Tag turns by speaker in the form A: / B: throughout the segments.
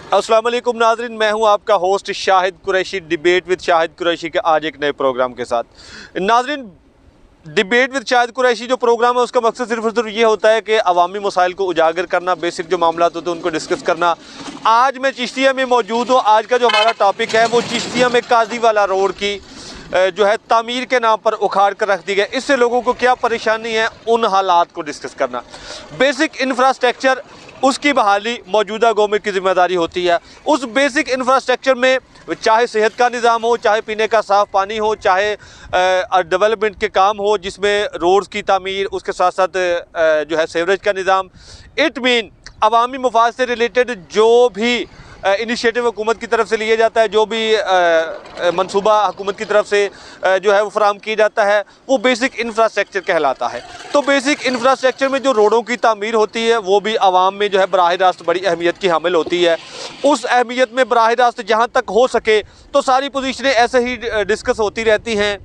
A: अस्सलाम वालेकुम नाज़रीन, मैं हूं आपका host Shahid Qureshi. Debate with Shahid Qureshi के आज एक नए प्रोग्राम के साथ। नाज़रीन, डिबेट विद शाहिद कुरैशी जो प्रोग्राम है उसका मकसद सिर्फ और सिर्फ ये होता है कि अवामी मसाइल को उजागर करना, बेसिक जो मामला होते हैं उनको डिस्कस करना। आज मैं चिश्तिया में मौजूद हूँ। आज का जो हमारा टॉपिक है वो चिश्तिया में काजीवाला रोड की जो है तामीर के नाम पर उखाड़ कर रख दी गई, इससे लोगों को क्या परेशानी है उन हालात को डिस्कस करना। बेसिक इंफ्रास्ट्रक्चर उसकी बहाली मौजूदा गवर्नमेंट की जिम्मेदारी होती है। उस बेसिक इंफ्रास्ट्रक्चर में चाहे सेहत का निज़ाम हो, चाहे पीने का साफ़ पानी हो, चाहे डेवलपमेंट के काम हो जिसमें रोड्स की तामीर, उसके साथ साथ जो है सीवरेज का निज़ाम, इट मीन अवामी मफाद से रिलेटेड जो भी इनिशिएटिव हुकूमत की तरफ से लिया जाता है, जो भी मंसूबा हुकूमत की तरफ से जो है वो फराहम किया जाता है, वो बेसिक इंफ्रास्ट्रक्चर कहलाता है। तो बेसिक इंफ्रास्ट्रक्चर में जो रोडों की तामीर होती है वो भी आवाम में जो है बराह रास्त बड़ी अहमियत की हामिल होती है। उस अहमियत में बराह रास्त जहाँ तक हो सके तो सारी पोजीशनें ऐसे ही डिस्कस होती रहती हैं।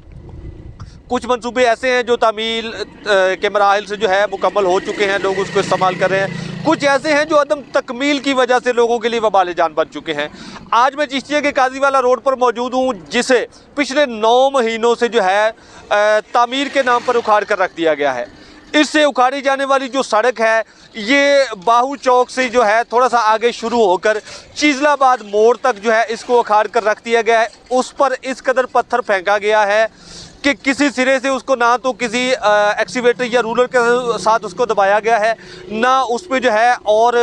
A: कुछ मंसूबे ऐसे हैं जो तामील के मराहिल से जो है मुकम्मल हो चुके हैं, लोग उसको इस्तेमाल कर रहे हैं। कुछ ऐसे हैं जो अदम तकमील की वजह से लोगों के लिए वबाल जान बन चुके हैं। आज मैं चिश्तिया के काजीवाला रोड पर मौजूद हूँ, जिसे पिछले 9 महीनों से जो है तामीर के नाम पर उखाड़ कर रख दिया गया है। इससे उखाड़ी जाने वाली जो सड़क है ये बाहू चौक से जो है थोड़ा सा आगे शुरू होकर चीजलाबाद मोड़ तक जो है इसको उखाड़ कर रख दिया गया है। उस पर इस कदर पत्थर फेंका गया है कि किसी सिरे से उसको ना तो किसी एक्सीवेटर या रूलर के साथ उसको दबाया गया है, ना उस पर जो है और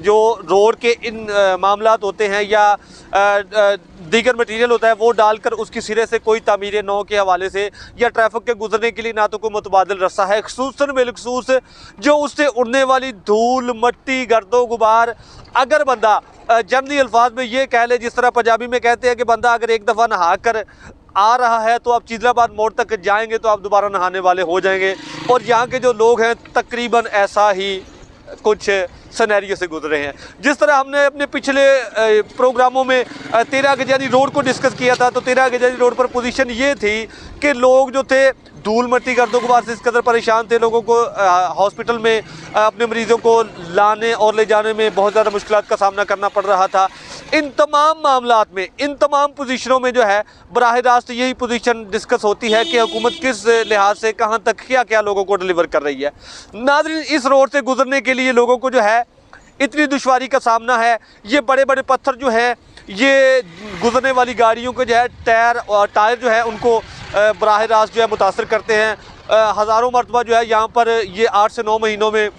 A: जो रोड के इन मामलात होते हैं या दीगर मटीरियल होता है वो डालकर उसकी सिरे से कोई तामीर नौ के हवाले से या ट्रैफिक के गुजरने के लिए ना तो कोई मुतबादिल रास्ता है। खसूसन बिलखसूस जो उससे उड़ने वाली धूल, मट्टी, गर्दो गुबार, अगर बंदा जनरली अल्फाज में ये कह ले, जिस तरह पंजाबी में कहते हैं कि बंदा अगर एक दफ़ा नहा कर आ रहा है तो आप चीजलाबाद मोड़ तक जाएंगे तो आप दोबारा नहाने वाले हो जाएंगे। और यहाँ के जो लोग हैं तकरीबन ऐसा ही कुछ सिनेरियो से गुजरे हैं। जिस तरह हमने अपने पिछले प्रोग्रामों में 13 गजानी रोड को डिस्कस किया था, तो 13 गजानी रोड पर पोजीशन ये थी कि लोग जो थे धूल मट्टी गर्दो गुबार से इस कदर परेशान थे, लोगों को हॉस्पिटल में अपने मरीज़ों को लाने और ले जाने में बहुत ज़्यादा मुश्किलात का सामना करना पड़ रहा था। इन तमाम मामलात में, इन तमाम पोजीशनों में जो है बराह रास्त यही पोजीशन डिस्कस होती है कि हुकूमत किस लिहाज से कहाँ तक क्या क्या लोगों को डिलीवर कर रही है। नाज़रीन, इस रोड से गुजरने के लिए लोगों को जो है इतनी दुश्वारी का सामना है। ये बड़े बड़े पत्थर जो है ये गुजरने वाली गाड़ियों के जो है टायर जो है उनको बराह रास्त जो है मुतासर करते हैं। हज़ारों मरतबा जो है यहाँ पर ये 8 से 9 महीनों में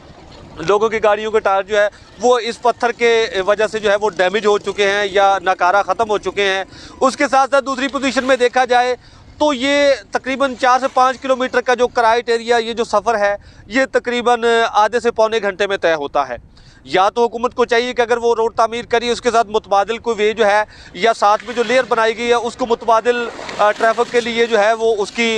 A: लोगों की गाड़ियों के टायर जो है वो इस पत्थर के वजह से जो है वो डैमेज हो चुके हैं या नकारा ख़त्म हो चुके हैं। उसके साथ साथ दूसरी पोजीशन में देखा जाए तो ये तकरीबन 4 से 5 किलोमीटर का जो क्राइट एरिया, ये जो सफ़र है ये तकरीबन आधे से पौने घंटे में तय होता है। या तो हुकूमत को चाहिए कि अगर वो रोड तामीर करिए उसके साथ मुतबादिल कोई वे जो है या साथ में जो लेयर बनाई गई है उसको मुतबादिल ट्रैफिक के लिए जो है वो उसकी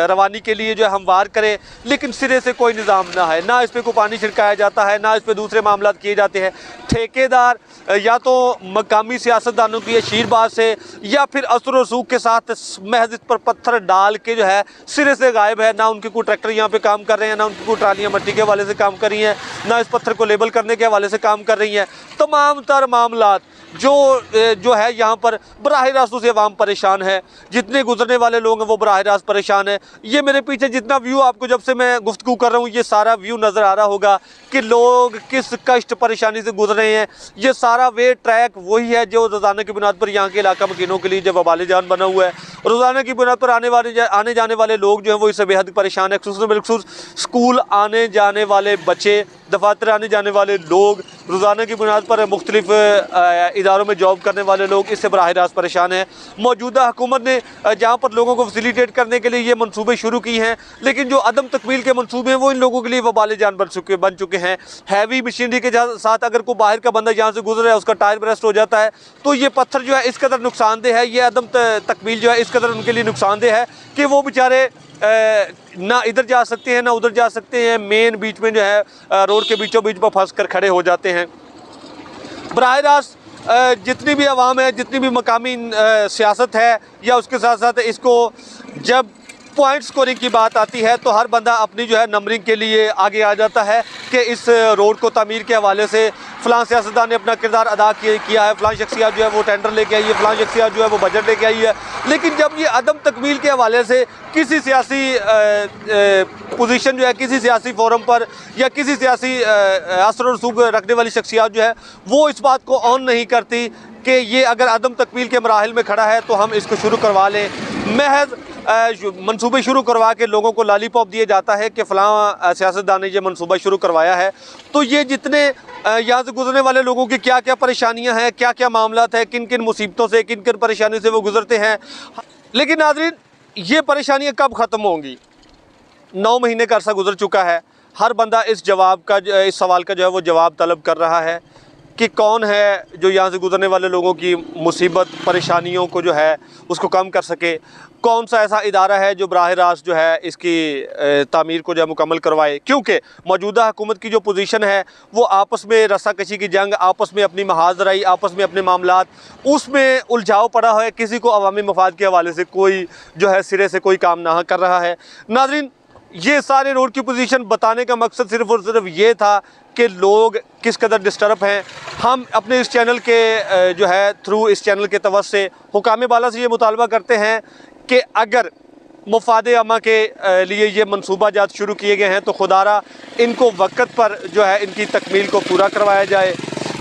A: रवानी के लिए जो है हमवार करे, लेकिन सिरे से कोई निज़ाम ना है, ना इस पर कोई पानी छिड़काया जाता है, ना इस पर दूसरे मामला किए जाते हैं। ठेकेदार या तो मकामी सियासतदानों की शीरबाज से या फिर असर रसूख के साथ महज इस पर पत्थर डाल के जो है सिरे से गायब है। ना उनके कोई ट्रैक्टर यहाँ पे काम कर रहे हैं, ना उनकी कोई ट्रालियाँ मट्टी के हवाले से काम कर रही हैं, ना इस पत्थर को लेबल करने के हवाले से काम कर रही हैं। तमाम तर मामलात जो है यहाँ पर बराह रास्त से अवाम परेशान है, जितने गुजरने वाले लोग हैं वो बराह रास्त परेशान है। ये मेरे पीछे जितना व्यू आपको जब से मैं गुफ्तगू कर रहा हूँ ये सारा व्यू नज़र आ रहा होगा कि लोग किस कष्ट परेशानी से गुजर रहे हैं। ये सारा वे ट्रैक वही है जो रोज़ाना की बुनियाद पर यहाँ के इलाका मकीनों के लिए जब वबाल जान बना हुआ है। रोज़ाना की बुनियाद पर आने जाने वाले लोग जो हैं वो इससे बेहद परेशान है। खुसूसन बिलखसूस स्कूल आने जाने वाले बच्चे, दफातर आने जाने वाले लोग, रोज़ाना की बुनियाद पर मुख्तलिफ इदारों में जॉब करने वाले लोग इससे बराह रास्त परेशान हैं। मौजूदा हुकूमत ने जहाँ पर लोगों को फैसिलिटेट करने के लिए ये मनसूबे शुरू किए हैं, लेकिन जो अदम तकमील के मनसूबे हैं वो इन लोगों के लिए वबाल जान बन चुके हैं। हैवी मशीनरी के साथ अगर कोई बाहर का बंदा यहाँ से गुजर रहा है उसका टायर ब्रेस्ट हो जाता है तो ये पत्थर जो है इस कदर नुकसानदेह है, ये अदम तकमील जो है इस कदर उनके लिए नुकसानदेह है कि वो बेचारे ना इधर जा सकते हैं ना उधर जा सकते हैं। मेन बीच में जो है रोड के बीचों बीच में फंस कर खड़े हो जाते हैं। बराह रास्त जितनी भी आवाम है, जितनी भी मकामी सियासत है या उसके साथ साथ इसको जब पॉइंट स्कोरिंग की बात आती है तो हर बंदा अपनी जो है नंबरिंग के लिए आगे आ जाता है कि इस रोड को तामीर के हवाले से फ़लाँ सियासतदान ने अपना किरदार अदा किया है, फ़लाँ शख्सियत जो है वो टेंडर लेके आई है, फ़लाँ शख्सियत जो है वो बजट लेके आई है। लेकिन जब ये अदम तकमील के हवाले से किसी सियासी पोजीशन जो है किसी सियासी फोरम पर या किसी सियासी असर और रसूख रखने वाली शख्सियत जो है वो इस बात को ऑन नहीं करती कि ये अगर अदम तकमील के मराहिल में खड़ा है तो हम इसको शुरू करवा लें, महज मनसूबे शुरू करवा के लोगों को लॉलीपॉप दिए जाता है कि फ़लाँ सियासतदान ने ये मनसूबा शुरू करवाया है। तो ये जितने यहाँ से गुजरने वाले लोगों की क्या क्या परेशानियाँ हैं, क्या क्या मामलात हैं, किन किन मुसीबतों से किन किन परेशानियों से वो गुजरते हैं। लेकिन नाज़रीन, ये परेशानियाँ कब ख़त्म होंगी? 9 महीने का अरसा गुजर चुका है। हर बंदा इस सवाल का जो है वो जवाब तलब कर रहा है कि कौन है जो यहाँ से गुजरने वाले लोगों की मुसीबत परेशानियों को जो है उसको कम कर सके, कौन सा ऐसा इदारा है जो बराह रास्त जो है इसकी तामीर को जो है मुकम्मल करवाए। क्योंकि मौजूदा हुकूमत की जो पोजीशन है वो आपस में रस्साकशी की जंग, आपस में अपनी महाजराई, आपस में अपने मामलात, उसमें उलझाव पड़ा है। किसी को अवामी मफाद के हवाले से कोई जो है सिरे से कोई काम ना कर रहा है। नाज़रीन, ये सारे रोड की पोजीशन बताने का मकसद सिर्फ़ और सिर्फ ये था कि लोग किस कदर डिस्टर्ब हैं। हम अपने इस चैनल के जो है थ्रू इस चैनल के तवज्जो से हुकाम बाला से ये मुतालबा करते हैं कि अगर मुफाद अमा के लिए ये मनसूबा जात शुरू किए गए हैं तो खुदारा इनको वक्त पर जो है इनकी तकमील को पूरा करवाया जाए,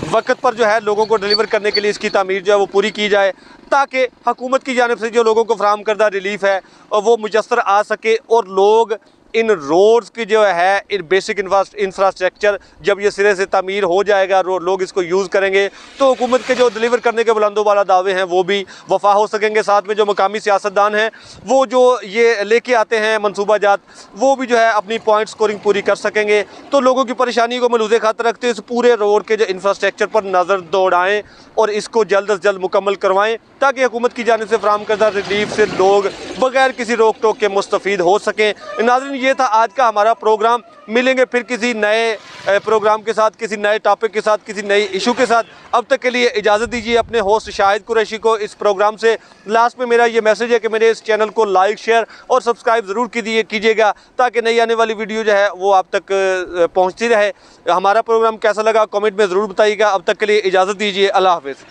A: वक्त पर जो है लोगों को डिलीवर करने के लिए इसकी तामीर जो है वो पूरी की जाए, ताकि हुकूमत की जानिब से जो लोगों को फराहम करदा रिलीफ है वो मुयस्सर आ सके और लोग इन रोड्स की जो है इन बेसिक इंफ्रास्ट्रक्चर जब ये सिरे से तामीर हो जाएगा, लोग इसको यूज़ करेंगे तो हुकूमत के जो डिलीवर करने के बुलंदो वाला दावे हैं वो भी वफा हो सकेंगे। साथ में जो मकामी सियासतदान हैं वो जो ये लेके आते हैं मनसूबा जात वो भी जो है अपनी पॉइंट स्कोरिंग पूरी कर सकेंगे। तो लोगों की परेशानी को मलूज़े खातर रखते इस पूरे रोड के जो इंफ्रास्ट्रक्चर पर नज़र दौड़ाएँ और इसको जल्द अज जल्द मुकम्मल करवाएँ ताकि हुकूमत की जानिब से फराहम करदा रिलीफ से लोग बगैर किसी रोक टोक के मुस्तफ़ीद हो सकें। नाज़रीन, ये था आज का हमारा प्रोग्राम। मिलेंगे फिर किसी नए प्रोग्राम के साथ, किसी नए टॉपिक के साथ, किसी नई इशू के साथ। अब तक के लिए इजाज़त दीजिए अपने होस्ट शाहिद कुरैशी को इस प्रोग्राम से। लास्ट में मेरा ये मैसेज है कि मेरे इस चैनल को लाइक, शेयर और सब्सक्राइब ज़रूर कीजिएगा ताकि नई आने वाली वीडियो जो है वो आप तक पहुँचती रहे। हमारा प्रोग्राम कैसा लगा कमेंट में ज़रूर बताइएगा। अब तक के लिए इजाज़त दीजिए। अल्लाह हाफ़िज़।